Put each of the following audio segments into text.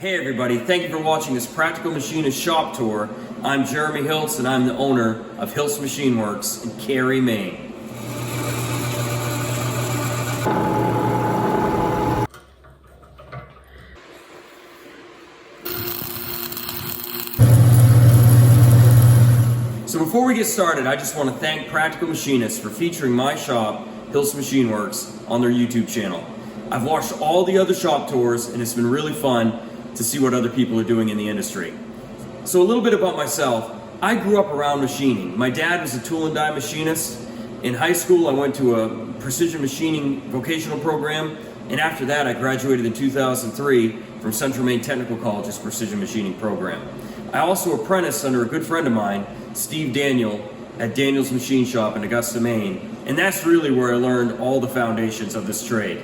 Hey everybody, thank you for watching this Practical Machinist shop tour. I'm Jeremy Hiltz and I'm the owner of Hiltz Machine Works in Cary, Maine. So before we get started, I just want to thank Practical Machinists for featuring my shop, Hiltz Machine Works, on their YouTube channel. I've watched all the other shop tours and it's been really fun to see what other people are doing in the industry. So a little bit about myself. I grew up around machining. My dad was a tool and die machinist. In high school, I went to a precision machining vocational program, and after that, I graduated in 2003 from Central Maine Technical College's precision machining program. I also apprenticed under a good friend of mine, Steve Daniel, at Daniel's Machine Shop in Augusta, Maine, and that's really where I learned all the foundations of this trade.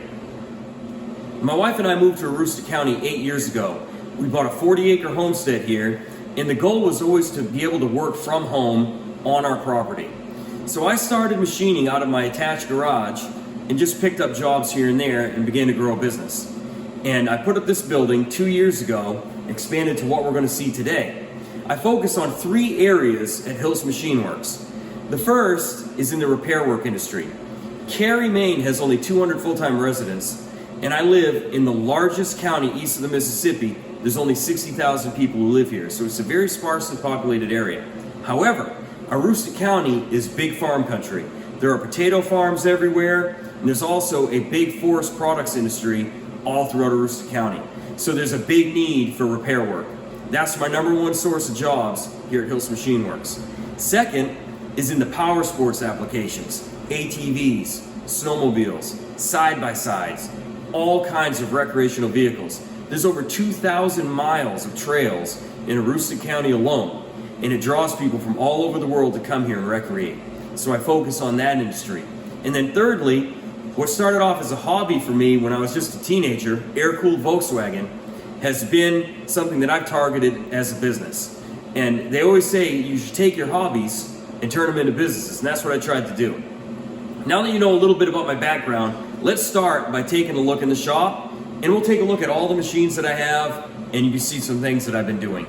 My wife and I moved to Aroostook County 8 years ago. We bought a 40-acre homestead here, and the goal was always to be able to work from home on our property. So I started machining out of my attached garage and just picked up jobs here and there and began to grow a business. And I put up this building 2 years ago, expanded to what we're going to see today. I focus on 3 areas at Hiltz Machine Works. The first is in the repair work industry. Cary, Maine has only 200 full-time residents, and I live in the largest county east of the Mississippi. There's only 60,000 people who live here, so it's a very sparsely populated area. However, Aroostook County is big farm country. There are potato farms everywhere, and there's also a big forest products industry all throughout Aroostook County. So there's a big need for repair work. That's my #1 source of jobs here at Hiltz Machine Works. Second is in the Powersports applications, ATVs, snowmobiles, side-by-sides, all kinds of recreational vehicles. There's over 2,000 miles of trails in Aroostook County alone, and it draws people from all over the world to come here and recreate. So I focus on that industry. And then thirdly, what started off as a hobby for me when I was just a teenager, air-cooled Volkswagen, has been something that I've targeted as a business. And they always say you should take your hobbies and turn them into businesses, and that's what I tried to do. Now that you know a little bit about my background, let's start by taking a look in the shop, and we'll take a look at all the machines that I have, and you can see some things that I've been doing.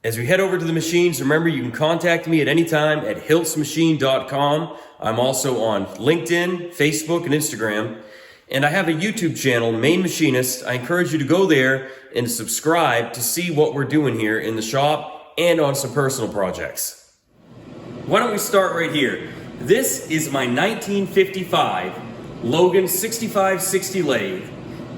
As we head over to the machines, remember you can contact me at any time at hiltzmachine.com. I'm also on LinkedIn, Facebook, and Instagram. And I have a YouTube channel, Maine Machinist. I encourage you to go there and to subscribe to see what we're doing here in the shop and on some personal projects. Why don't we start right here? This is my 1955 Logan 6560 lathe.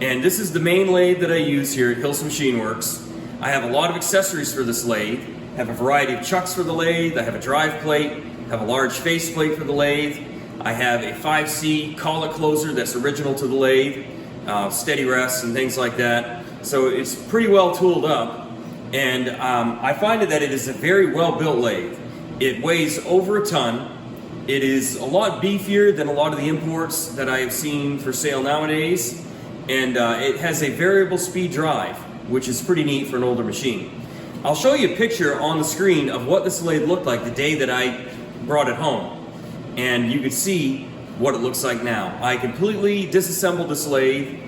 And this is the main lathe that I use here at Hiltz Machine Works. I have a lot of accessories for this lathe. I have a variety of chucks for the lathe. I have a drive plate. I have a large face plate for the lathe. I have a 5C collet closer that's original to the lathe, steady rests and things like that. So it's pretty well tooled up. And I find that it is a very well built lathe. It weighs over a ton. It is a lot beefier than a lot of the imports that I have seen for sale nowadays. And it has a variable speed drive, which is pretty neat for an older machine. I'll show you a picture on the screen of what this lathe looked like the day that I brought it home. And you can see what it looks like now. I completely disassembled this lathe,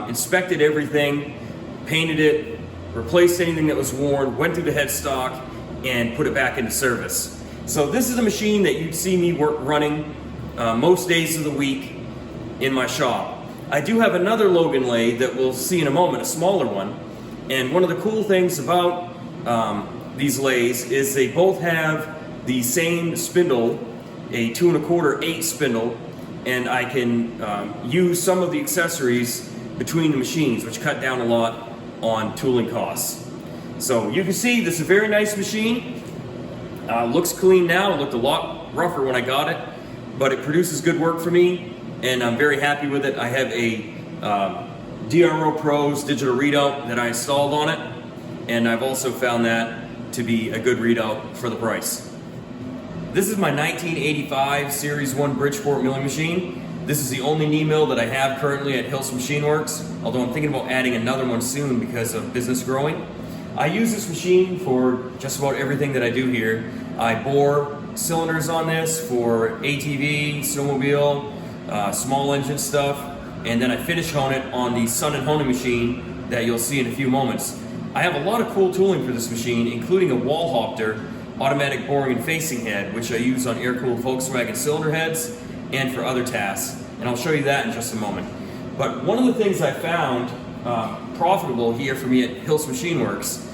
inspected everything, painted it, replaced anything that was worn, went through the headstock, and put it back into service. So this is a machine that you'd see me running most days of the week in my shop. I do have another Logan lathe that we'll see in a moment, a smaller one. And one of the cool things about these lathes is they both have the same spindle, a 2 1/4/8 spindle, and I can use some of the accessories between the machines, which cut down a lot on tooling costs. So you can see this is a very nice machine. Looks clean now. It looked a lot rougher when I got it, but it produces good work for me, and I'm very happy with it. I have a DRO Pros digital readout that I installed on it, and I've also found that to be a good readout for the price. This is my 1985 Series 1 Bridgeport milling machine. This is the only knee mill that I have currently at Hiltz Machine Works, although I'm thinking about adding another one soon because of business growing. I use this machine for just about everything that I do here. I bore cylinders on this for ATV, snowmobile, small engine stuff, and then I finish hone it on the Sun and Honing machine that you'll see in a few moments. I have a lot of cool tooling for this machine, including a wall hopter, automatic boring and facing head, which I use on air-cooled Volkswagen cylinder heads and for other tasks, and I'll show you that in just a moment. But one of the things I found profitable here for me at Hiltz Machine Works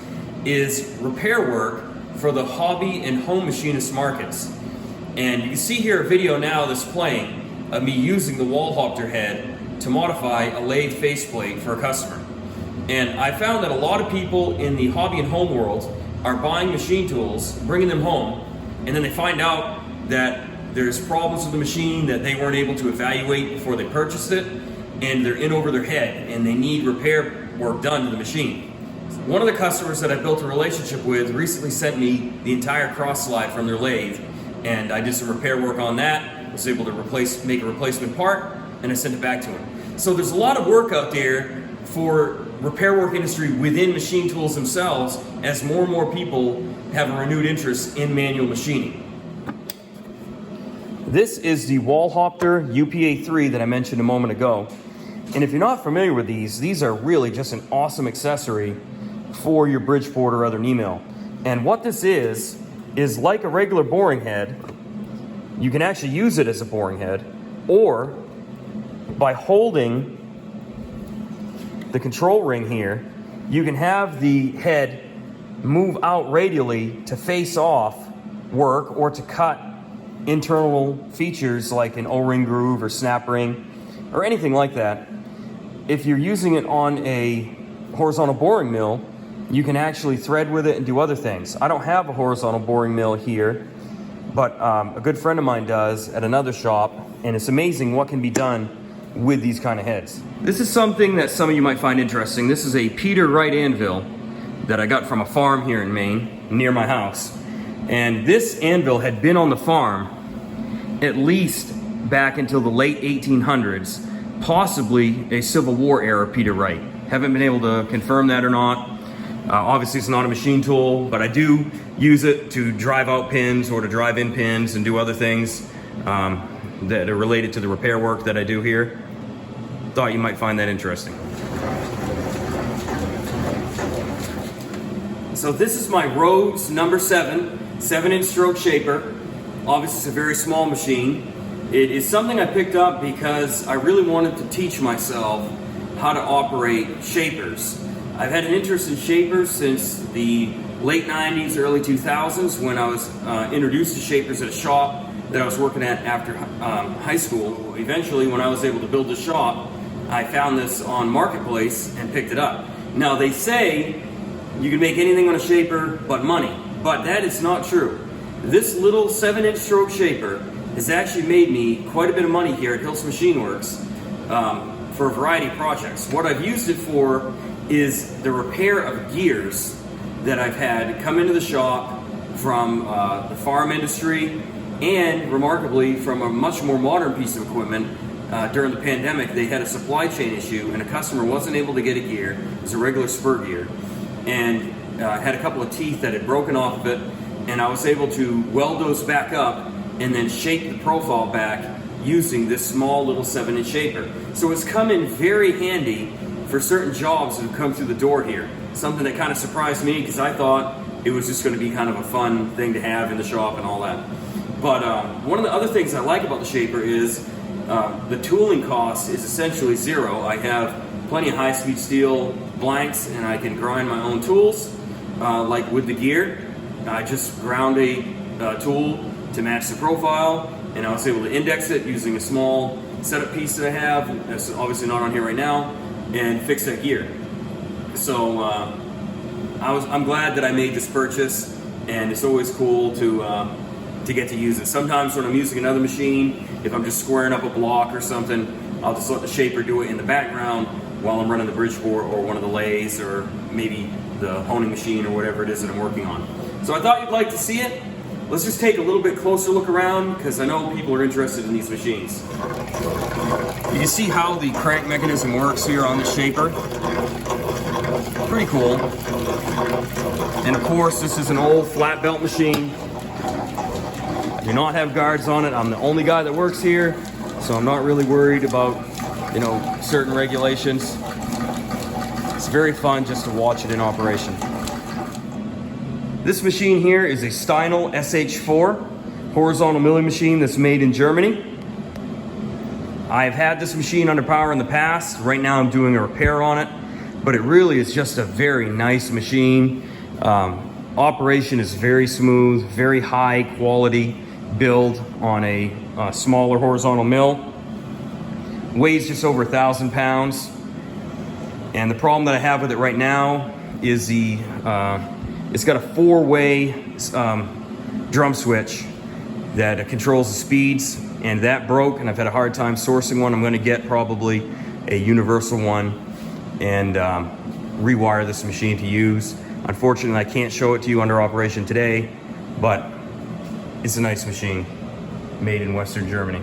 is repair work for the hobby and home machinist markets. And you can see here a video now that's playing of me using the wall hopter head to modify a lathe faceplate for a customer. And I found that a lot of people in the hobby and home world are buying machine tools, bringing them home, and then they find out that there's problems with the machine that they weren't able to evaluate before they purchased it, and they're in over their head and they need repair work done to the machine. One of the customers that I built a relationship with recently sent me the entire cross slide from their lathe, and I did some repair work on that, was able to make a replacement part, and I sent it back to him. So there's a lot of work out there for repair work industry within machine tools themselves, as more and more people have a renewed interest in manual machining. This is the wall hopter UPA3 that I mentioned a moment ago. And if you're not familiar with these are really just an awesome accessory for your Bridgeport or other knee mill. And what this is like a regular boring head. You can actually use it as a boring head, or by holding the control ring here, you can have the head move out radially to face off work or to cut internal features like an O-ring groove or snap ring or anything like that. If you're using it on a horizontal boring mill, you can actually thread with it and do other things. I don't have a horizontal boring mill here, but a good friend of mine does at another shop, and it's amazing what can be done with these kind of heads. This is something that some of you might find interesting. This is a Peter Wright anvil that I got from a farm here in Maine near my house. And this anvil had been on the farm at least back until the late 1800s, possibly a Civil War era Peter Wright. Haven't been able to confirm that or not. Obviously it's not a machine tool, but I do use it to drive out pins or to drive in pins and do other things that are related to the repair work that I do here. Thought you might find that interesting. So this is my Rhodes number 7-inch stroke shaper. Obviously it's a very small machine. It is something I picked up because I really wanted to teach myself how to operate shapers. I've had an interest in shapers since the late 90s, early 2000s when I was introduced to shapers at a shop that I was working at after high school. Eventually, when I was able to build the shop, I found this on Marketplace and picked it up. Now they say you can make anything on a shaper but money, but that is not true. This little 7-inch stroke shaper has actually made me quite a bit of money here at Hiltz Machine Works for a variety of projects. What I've used it for is the repair of gears that I've had come into the shop from the farm industry, and remarkably from a much more modern piece of equipment. During the pandemic, they had a supply chain issue and a customer wasn't able to get a gear. It was a regular spur gear, and had a couple of teeth that had broken off of it, and I was able to weld those back up and then shape the profile back using this small little 7-inch shaper. So it's come in very handy for certain jobs that have come through the door here. Something that kind of surprised me because I thought it was just going to be kind of a fun thing to have in the shop and all that. But one of the other things I like about the shaper is the tooling cost is essentially zero. I have plenty of high-speed steel blanks and I can grind my own tools. Like with the gear, I just ground a tool to match the profile, and I was able to index it using a small setup piece that I have, that's obviously not on here right now, and fix that gear. So I'm glad that I made this purchase, and it's always cool to get to use it. Sometimes when I'm using another machine, if I'm just squaring up a block or something, I'll just let the shaper do it in the background while I'm running the Bridgeport or one of the lathes or maybe the honing machine or whatever it is that I'm working on. So I thought you'd like to see it. Let's just take a little bit closer look around because I know people are interested in these machines. You can see how the crank mechanism works here on the shaper. Pretty cool. And of course, this is an old flat belt machine. I do not have guards on it. I'm the only guy that works here, so I'm not really worried about, certain regulations. It's very fun just to watch it in operation. This machine here is a Steinel SH4 horizontal milling machine that's made in Germany. I've had this machine under power in the past. Right now I'm doing a repair on it, but it really is just a very nice machine. Operation is very smooth, very high quality build on a smaller horizontal mill. Weighs just over 1,000 pounds. And the problem that I have with it right now is it's got a 4-way drum switch that controls the speeds, and that broke, and I've had a hard time sourcing one. I'm going to get probably a universal one and rewire this machine to use. Unfortunately, I can't show it to you under operation today, but it's a nice machine made in Western Germany.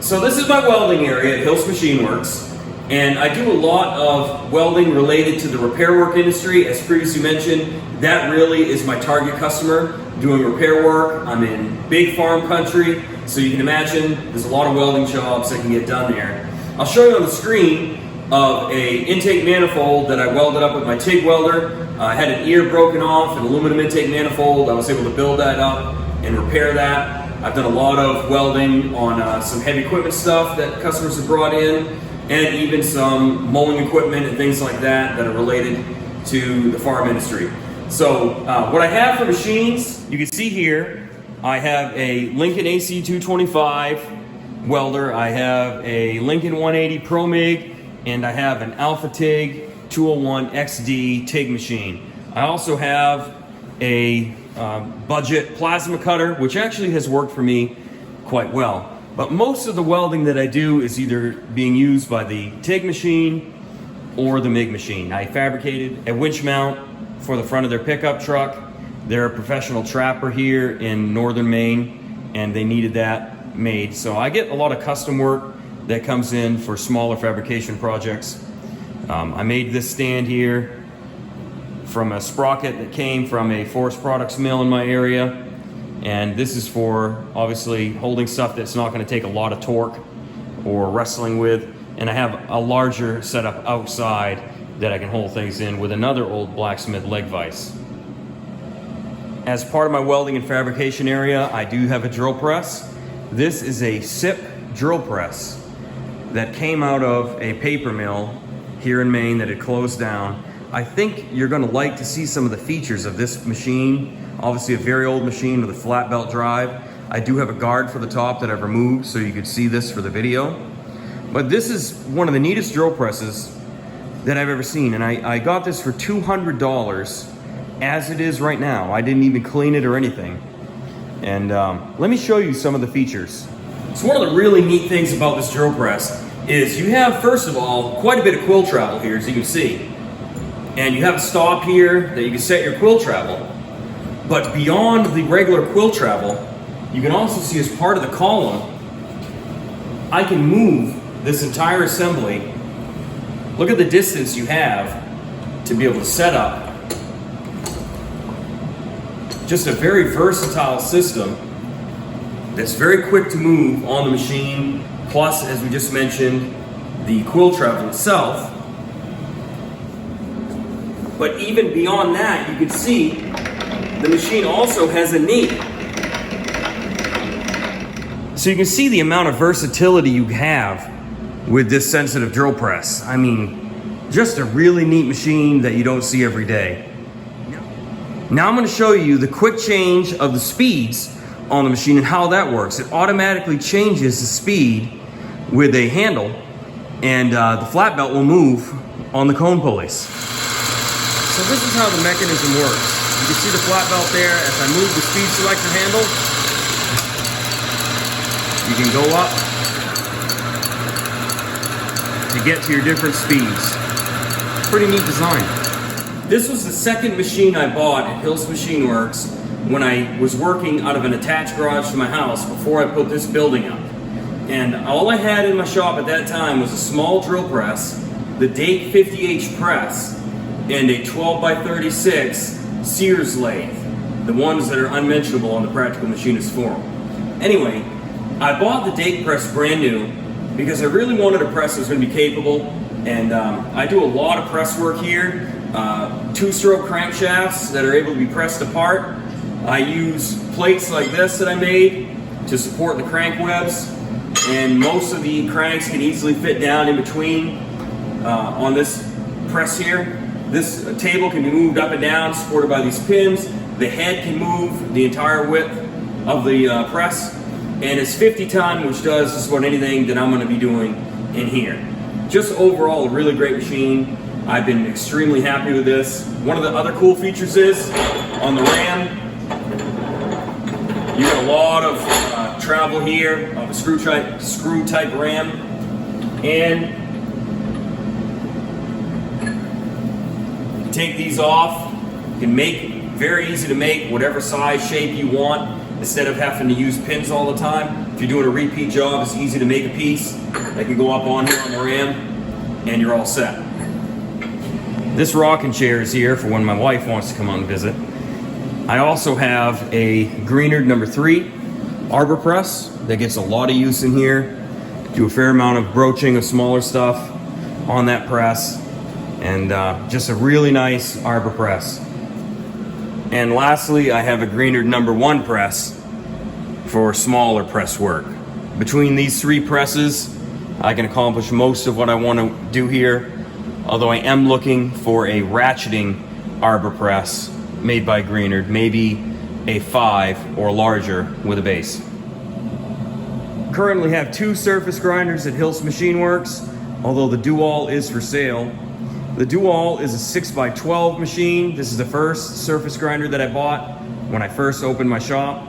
So this is my welding area at Hiltz Machine Works, and I do a lot of welding related to the repair work industry. As previously mentioned, that really is my target customer, doing repair work. I'm in big farm country, so you can imagine there's a lot of welding jobs that can get done there. I'll show you on the screen of a intake manifold that I welded up with my TIG welder. I had an ear broken off, an aluminum intake manifold. I was able to build that up and repair that. I've done a lot of welding on some heavy equipment stuff that customers have brought in, and even some mowing equipment and things like that that are related to the farm industry. So what I have for machines, you can see here, I have a Lincoln AC 225 welder, I have a Lincoln 180 Pro MIG, and I have an Alpha TIG 201 XD TIG machine. I also have a budget plasma cutter, which actually has worked for me quite well. But most of the welding that I do is either being used by the TIG machine or the MIG machine. I fabricated a winch mount for the front of their pickup truck. They're a professional trapper here in northern Maine, and they needed that made. So I get a lot of custom work that comes in for smaller fabrication projects. I made this stand here from a sprocket that came from a forest products mill in my area. And this is for obviously holding stuff that's not going to take a lot of torque or wrestling with. And I have a larger setup outside that I can hold things in with another old blacksmith leg vise. As part of my welding and fabrication area, I do have a drill press. This is a SIPP drill press that came out of a paper mill here in Maine that had closed down. I think you're going to like to see some of the features of this machine. Obviously a very old machine with a flat belt drive. I do have a guard for the top that I've removed so you could see this for the video. But this is one of the neatest drill presses that I've ever seen, and I got this for $200 as it is right now. I didn't even clean it or anything. And let me show you some of the features. So one of the really neat things about this drill press is you have, first of all, quite a bit of quill travel here, as you can see. And you have a stop here that you can set your quill travel. But beyond the regular quill travel, you can also see as part of the column, I can move this entire assembly. Look at the distance you have to be able to set up. Just a very versatile system that's very quick to move on the machine. Plus, as we just mentioned, the quill travel itself. But even beyond that, you can see the machine also has a knee. So you can see the amount of versatility you have with this sensitive drill press. I mean, just a really neat machine that you don't see every day. Now I'm going to show you the quick change of the speeds on the machine and how that works. It automatically changes the speed with a handle, and the flat belt will move on the cone pulleys. So this is how the mechanism works. You can see the flat belt there. As I move the speed selector handle, you can go up to get to your different speeds. Pretty neat design. This was the second machine I bought at Hiltz Machine Works when I was working out of an attached garage to my house before I put this building up. And all I had in my shop at that time was a small drill press, the Dake 50H press, and a 12x36 Sears lathe, the ones that are unmentionable on the Practical Machinist forum. Anyway, I bought the Dake press brand new because I really wanted a press that was going to be capable And I do a lot of press work here. Two-stroke crankshafts that are able to be pressed apart. I use plates like this that I made to support the crank webs, and most of the cranks can easily fit down in between on this press here. This table can be moved up and down, supported by these pins. The head can move the entire width of the press, and it's 50 ton, which does just about anything that I'm going to be doing in here. Just overall a really great machine. I've been extremely happy with this. One of the other cool features is on the ram, you get a lot of travel here of a screw type ram, and take these off. You can make very easy to make whatever size shape you want instead of having to use pins all the time. If you're doing a repeat job, it's easy to make a piece that can go up on here on the ram, and you're all set. This rocking chair is here for when my wife wants to come on and visit. I also have a Greenard number 3 arbor press that gets a lot of use in here. Do a fair amount of broaching of smaller stuff on that press, and just a really nice arbor press. And lastly, I have a Greenard number 1 press for smaller press work. Between these 3 presses, I can accomplish most of what I want to do here, although I am looking for a ratcheting arbor press made by Greenard, maybe a 5 or larger with a base. Currently have 2 surface grinders at Hiltz Machine Works, although the Dual is for sale. The Dual is a 6x12 machine. This is the first surface grinder that I bought when I first opened my shop.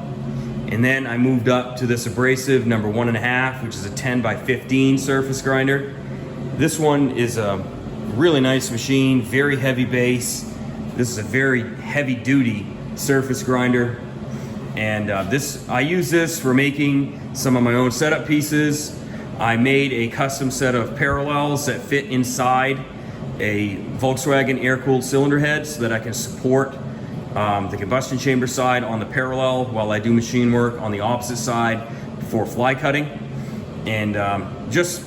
And then I moved up to this abrasive number 1.5, which is a 10x15 surface grinder. This one is a really nice machine, very heavy base. This is a very heavy duty surface grinder. And I use this for making some of my own setup pieces. I made a custom set of parallels that fit inside a Volkswagen air-cooled cylinder head so that I can support the combustion chamber side on the parallel while I do machine work on the opposite side for fly cutting. And just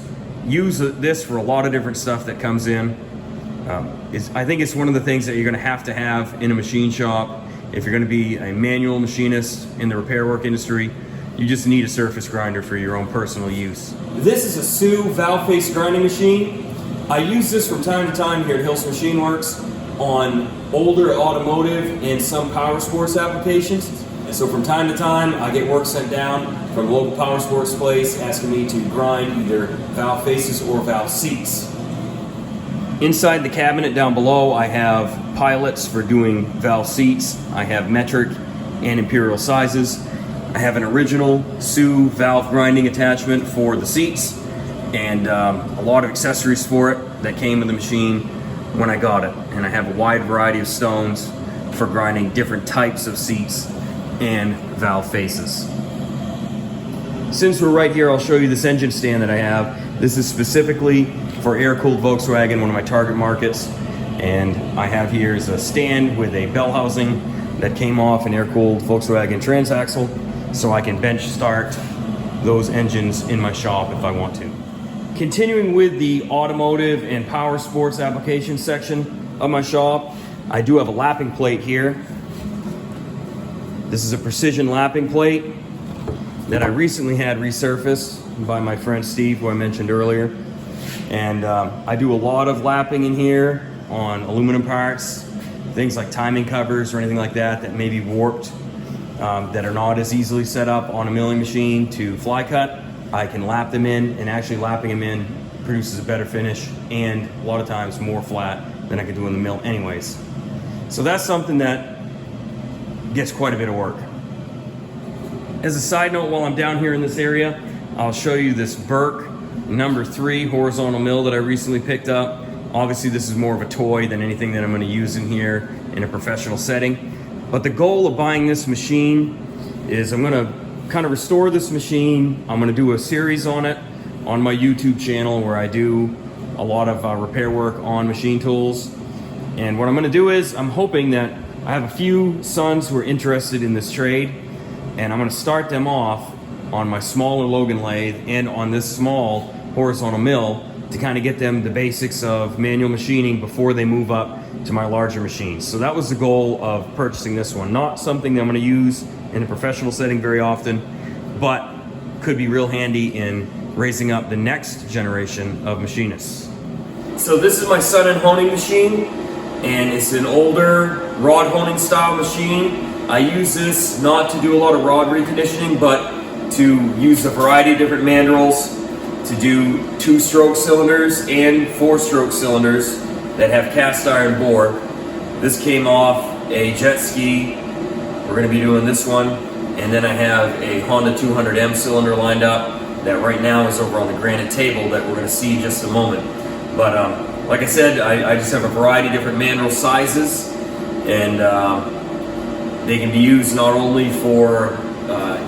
use this for a lot of different stuff that comes in. I think it's one of the things that you're going to have in a machine shop. If you're going to be a manual machinist in the repair work industry, you just need a surface grinder for your own personal use. This is a SIPP valve face grinding machine. I use this from time to time here at Hiltz Machine Works on older Automotive and some Powersports applications. And so from time to time, I get work sent down from a local Powersports place asking me to grind either valve faces or valve seats. Inside the cabinet down below, I have pilots for doing valve seats. I have metric and imperial sizes. I have an original SIPP valve grinding attachment for the seats, and a lot of accessories for it that came with the machine when I got it. And I have a wide variety of stones for grinding different types of seats and valve faces. Since we're right here, I'll show you this engine stand that I have. This is specifically for air-cooled Volkswagen, one of my target markets. And I have here is a stand with a bell housing that came off an air-cooled Volkswagen transaxle, so I can bench start those engines in my shop if I want to. Continuing with the automotive and power sports application section of my shop, I do have a lapping plate here. This is a precision lapping plate that I recently had resurfaced by my friend Steve, who I mentioned earlier. And I do a lot of lapping in here on aluminum parts, things like timing covers or anything like that that may be warped, that are not as easily set up on a milling machine to fly cut. I can lap them in, and actually lapping them in produces a better finish and a lot of times more flat than I could do in the mill anyways. So that's something that gets quite a bit of work. As a side note, while I'm down here in this area, I'll show you this Burke number 3 horizontal mill that I recently picked up. Obviously this is more of a toy than anything that I'm going to use in here in a professional setting. But the goal of buying this machine is I'm going to kind of restore this machine. I'm going to do a series on it on my YouTube channel where I do a lot of repair work on machine tools. And what I'm going to do is I'm hoping that I have a few sons who are interested in this trade, and I'm going to start them off on my smaller Logan lathe and on this small horizontal mill to kind of get them the basics of manual machining before they move up to my larger machines. So that was the goal of purchasing this one. Not something that I'm going to use in a professional setting very often, but could be real handy in raising up the next generation of machinists. So this is my sun and honing machine, and it's an older rod honing style machine. I use this not to do a lot of rod reconditioning, but to use a variety of different mandrels, to do 2-stroke cylinders and 4-stroke cylinders that have cast iron bore. This came off a jet ski. We're going to be doing this one, and then I have a Honda 200M cylinder lined up that right now is over on the granite table that we're going to see in just a moment. But like I said, I just have a variety of different mandrel sizes, and they can be used not only for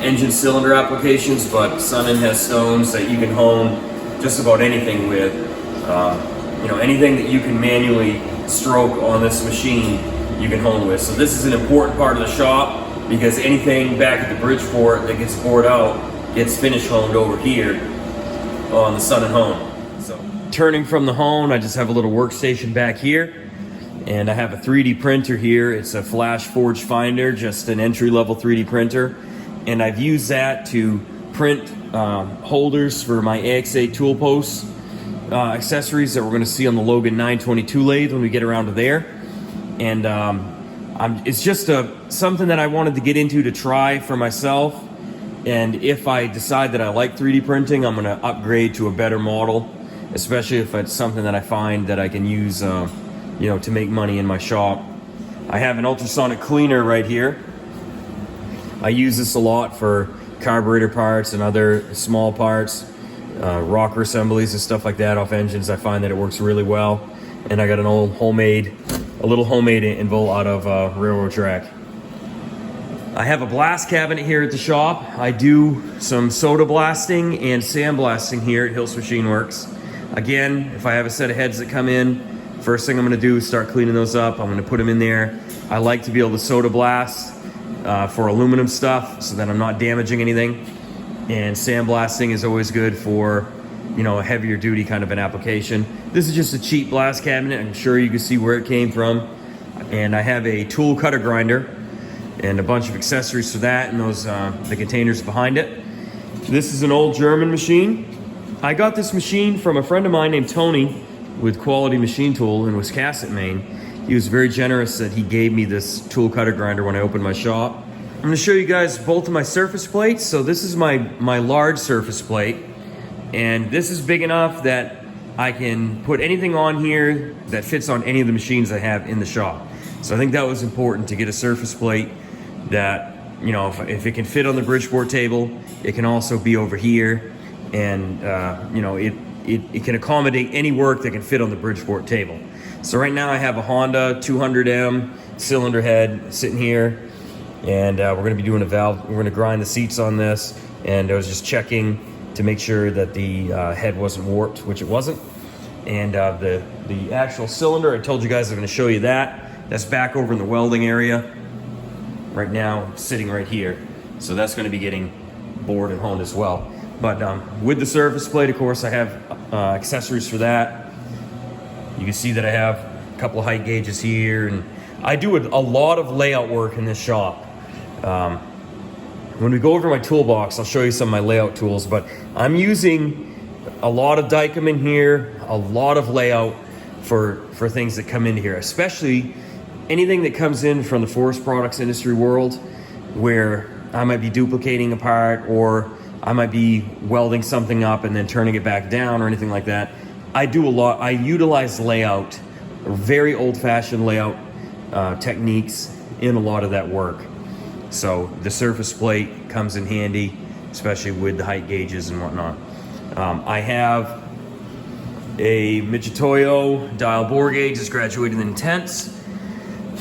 engine cylinder applications, but Sun has stones that you can hone just about anything with. You know, anything that you can manually stroke on this machine, you can hone with. So this is an important part of the shop, because anything back at the Bridgeport that gets bored out gets finish honed over here on the Sun and Hone. So turning from the hone, I just have a little workstation back here, and I have a 3D printer here. It's a Flash Forge Finder, just an entry-level 3D printer, and I've used that to print holders for my AX8 tool posts, accessories that we're going to see on the Logan 922 lathe when we get around to there. And it's just something that I wanted to get into to try for myself. And if I decide that I like 3D printing, I'm going to upgrade to a better model, especially if it's something that I find that I can use, you know, to make money in my shop. I have an ultrasonic cleaner right here. I use this a lot for carburetor parts and other small parts, rocker assemblies and stuff like that off engines. I find that it works really well. And I got a little homemade anvil out of railroad track. I have a blast cabinet here at the shop. I do some soda blasting and sandblasting here at Hiltz Machine Works. Again, if I have a set of heads that come in, first thing I'm going to do is start cleaning those up. I'm going to put them in there. I like to be able to soda blast for aluminum stuff so that I'm not damaging anything. And sandblasting is always good for, you know, a heavier duty kind of an application. This is just a cheap blast cabinet. I'm sure you can see where it came from. And I have a tool cutter grinder and a bunch of accessories for that, and those the containers behind it. This is an old German machine. I got this machine from a friend of mine named Tony with Quality Machine Tool in Wiscasset, Maine. He was very generous that he gave me this tool cutter grinder when I opened my shop. I'm going to show you guys both of my surface plates. So this is my large surface plate, and this is big enough that I can put anything on here that fits on any of the machines I have in the shop. So I think that was important, to get a surface plate that, you know, if it can fit on the Bridgeport table, it can also be over here, and you know, it can accommodate any work that can fit on the Bridgeport table. So right now I have a Honda 200M cylinder head sitting here, and we're going to be doing a valve. We're going to grind the seats on this, and I was just checking to make sure that the head wasn't warped, which it wasn't. And the actual cylinder, I told you guys I'm going to show you that. That's back over in the welding area. Right now, sitting right here. So that's going to be getting bored and honed as well. But with the surface plate, of course, I have accessories for that. You can see that I have a couple of height gauges here, and I do a lot of layout work in this shop. When we go over my toolbox, I'll show you some of my layout tools, but I'm using a lot of Dykem in here, a lot of layout for things that come into here, especially anything that comes in from the forest products industry world, where I might be duplicating a part, or I might be welding something up and then turning it back down or anything like that. I do a lot. I utilize layout, very old-fashioned layout techniques in a lot of that work. So the surface plate comes in handy, especially with the height gauges and whatnot. I have a Mitutoyo dial bore gauge that's graduated in tenths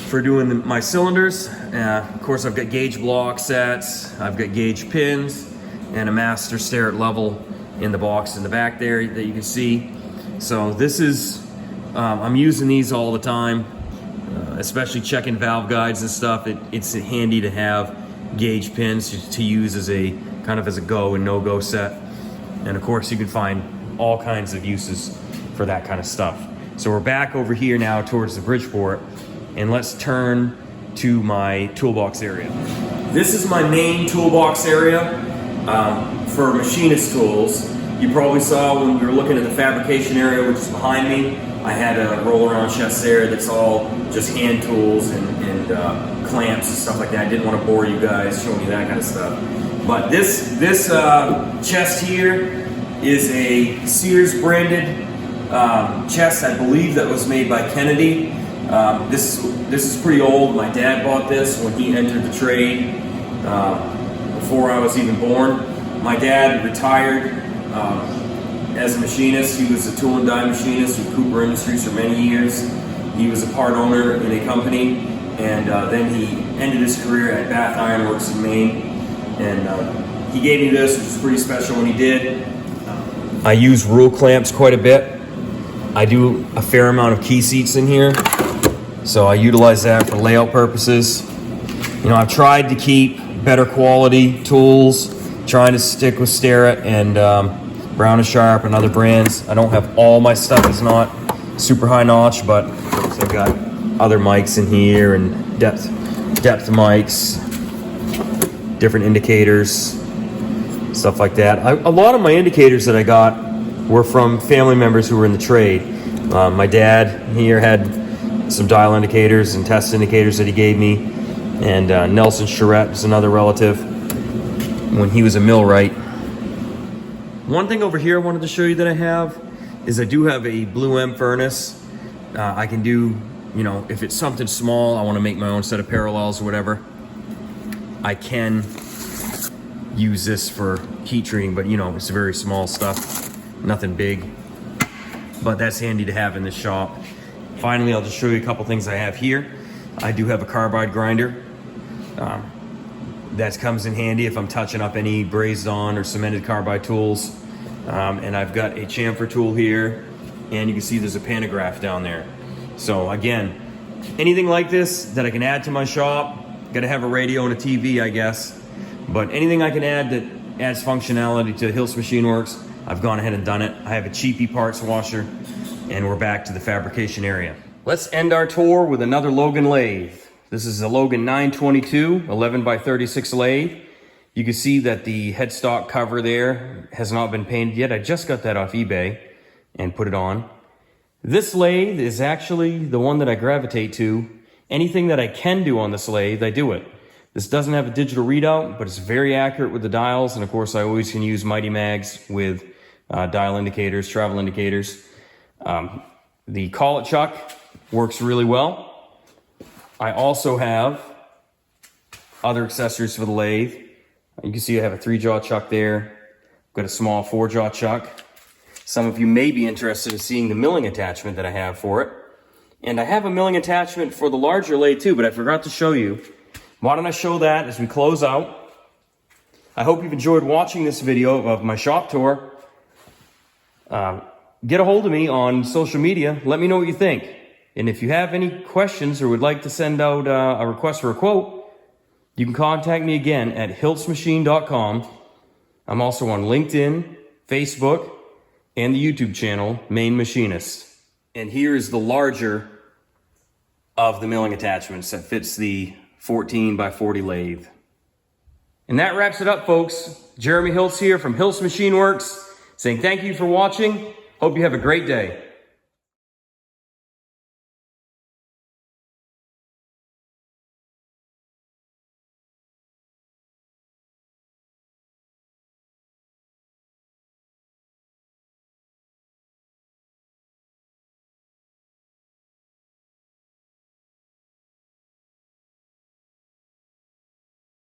for doing my cylinders. Of course, I've got gauge block sets, I've got gauge pins, and a master stair at level in the box in the back there that you can see. So this is, I'm using these all the time, especially checking valve guides and stuff. It's handy to have gauge pins to use as a kind of as a go and no-go set. And of course, you can find all kinds of uses for that kind of stuff. So we're back over here now towards the Bridgeport, and let's turn to my toolbox area. This is my main toolbox area for machinist tools. You probably saw when we were looking at the fabrication area, which is behind me, I had a roll around chest there that's all just hand tools and clamps and stuff like that. I didn't want to bore you guys showing you that kind of stuff. But this chest here is a Sears branded chest, I believe, that was made by Kennedy. This is pretty old. My dad bought this when he entered the trade before I was even born. My dad retired as a machinist. He was a tool and die machinist with Cooper Industries for many years. He was a part owner in a company, and then he ended his career at Bath Iron Works in Maine. And he gave me this, which is pretty special when he did. I use rule clamps quite a bit. I do a fair amount of key seats in here, so I utilize that for layout purposes. You know, I've tried to keep better quality tools, trying to stick with Starrett and Brown & Sharp and other brands. I don't have all my stuff is not super high notch, but I've got other mics in here and depth mics, different indicators, stuff like that. A lot of my indicators that I got were from family members who were in the trade. My dad here had some dial indicators and test indicators that he gave me, and Nelson Charette is another relative when he was a millwright. One thing over here I wanted to show you that I have is I do have a Blue M furnace. I can do, you know, if it's something small, I want to make my own set of parallels or whatever, I can use this for heat treating, but you know, it's very small stuff, nothing big, but that's handy to have in this shop. Finally, I'll just show you a couple things I have here. I do have a carbide grinder. That comes in handy if I'm touching up any brazed on or cemented carbide tools. And I've got a chamfer tool here, and you can see there's a pantograph down there. So again, anything like this that I can add to my shop, gotta have a radio and a TV, I guess, but anything I can add that adds functionality to Hiltz Machine Works, I've gone ahead and done it. I have a cheapy parts washer, and we're back to the fabrication area. Let's end our tour with another Logan lathe. This is a Logan 922 11x36 lathe. You can see that the headstock cover there has not been painted yet. I just got that off eBay and put it on. This lathe is actually the one that I gravitate to. Anything that I can do on this lathe, I do it. This doesn't have a digital readout, but it's very accurate with the dials. And of course, I always can use Mighty Mags with dial indicators, travel indicators. The Call It Chuck works really well. I also have other accessories for the lathe. You can see I have a 3-jaw chuck there. I've got a small 4-jaw chuck. Some of you may be interested in seeing the milling attachment that I have for it. And I have a milling attachment for the larger lathe too, but I forgot to show you. Why don't I show that as we close out? I hope you've enjoyed watching this video of my shop tour. Get a hold of me on social media. Let me know what you think. And if you have any questions or would like to send out a request for a quote, you can contact me again at hiltzmachine.com. I'm also on LinkedIn, Facebook, and the YouTube channel, Maine Machinist. And here is the larger of the milling attachments that fits the 14x40 lathe. And that wraps it up, folks. Jeremy Hiltz here from Hiltz Machine Works, saying thank you for watching. Hope you have a great day.